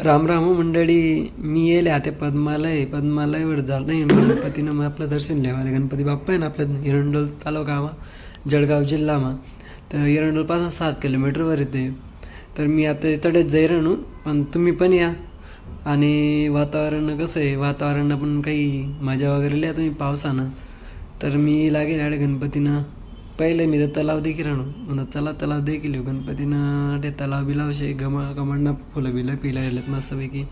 राम राम मंडळी. मी येले आता पद्मालयवर जात नाही गणपतीनं मग आपलं दर्शन घ्यावं. गणपती बाप्पा आहे ना आपल्या एरंडोल तालुकामा जळगाव जिल्हामा. तर एरंडोलपासून 7 किलोमीटरवर येते. तर मी आता तडेच जाईल राहणू, पण तुम्ही पण या. आणि वातावरण कसं आहे, वातावरण पण काही मजा वगैरे लिहा तुम्ही पावसानं. तर मी लागेल आडे गणपतीनं. पहिले मी तर तलाव देखील राहणू म्हणून चला तलाव देखील येऊ गणपतीनं. ते तलाव बिलावशे कमळना फुलं बिलं पिला गेलेत मस्तपैकी.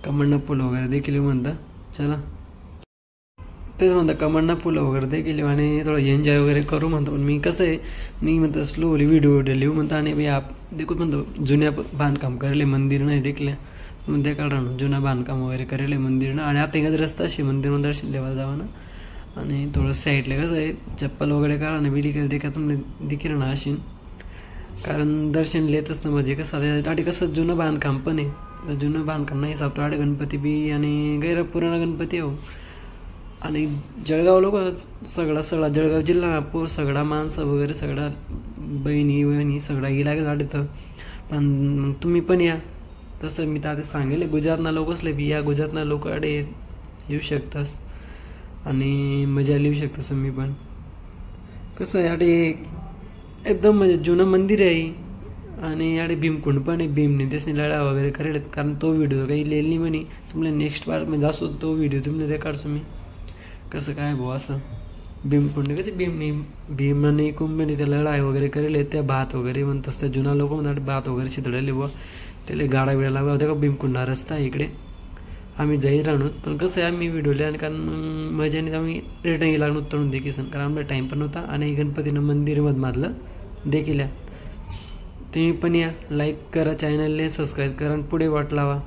कमळना फुलं वगैरे देखील येऊ म्हणता. चला तेच म्हणतं कमळना फुलं वगैरे देखील येऊ आणि थोडं एन्जॉय वगैरे करू म्हणतो. पण मी कसं आहे, मी म्हणतो स्लोली व्हिडिओ लिहू म्हणतो. आणि आप देखू म्हणतो जुन्या बांधकाम करेले मंदिर नाही देखल्या मग ते काढणं जुनं बांधकाम वगैरे करेले मंदिरनं. आणि आता एखादा रस्ता असे मंदिर दर्शन लेवायला जावं ना. आणि थोडं साईडला कसं आहे चप्पल वगैरे काढा ना बिलिकेल ते का तुम्ही दिखेल ना अशी. कारण दर्शन लिहितच ना म्हणजे कसं आधी कसं जुनं बांधकाम पण आहे. तर जुनं बांधकाम नाही सापतो आडे गणपती बी आणि गैर पुराणा गणपती हो. आणि जळगाव लोक सगळा जळगाव जिल्हा सगळा माणसं वगैरे सगळा बहिणी सगळा गेला का तर. पण तुम्ही पण या. तसं मी तर आता सांगेल गुजरातना लोक असले बी या. गुजरातना लोक आडे येऊ शकतास आणि मजा लिहू शकतो तुम्ही पण. कसं आहे आडे एकदम म्हणजे जुनं मंदिर आहे. आणि आडे भीमकुंड पण आहे. भीमने त्याने लढा वगैरे करेल. कारण तो व्हिडिओ काही लिहिली नाही म्हणे. तुम्हाला नेक्स्ट पार्ट म्हणजे असो तो व्हिडिओ तुम्ही ते काढतो मी कसं काय भाऊ असं. भीमकुंड कसं भीमाने कुंभने त्या लढाई वगैरे करेल. त्या भात वगैरे म्हणतात त्या जुना लोक म्हणतात भात वगैरे शितळले बुवा. त्याला गाडा बिडा लावा होत्या का भीमकुंड हा रस्ता आहे इकडे. आम्ही जाईल राहणू. पण कसं आहे आम्ही व्हिडिओ लिहा कारण मजाने आम्ही रिटर्न लागणं तळून देखील कारण आम्हाला टाईम पण होता. आणि गणपतीनं मंदिरमधलं देखील या. तुम्ही पण या. लाईक करा, चॅनलला सबस्क्राईब करा आणि पुढे वाट लावा.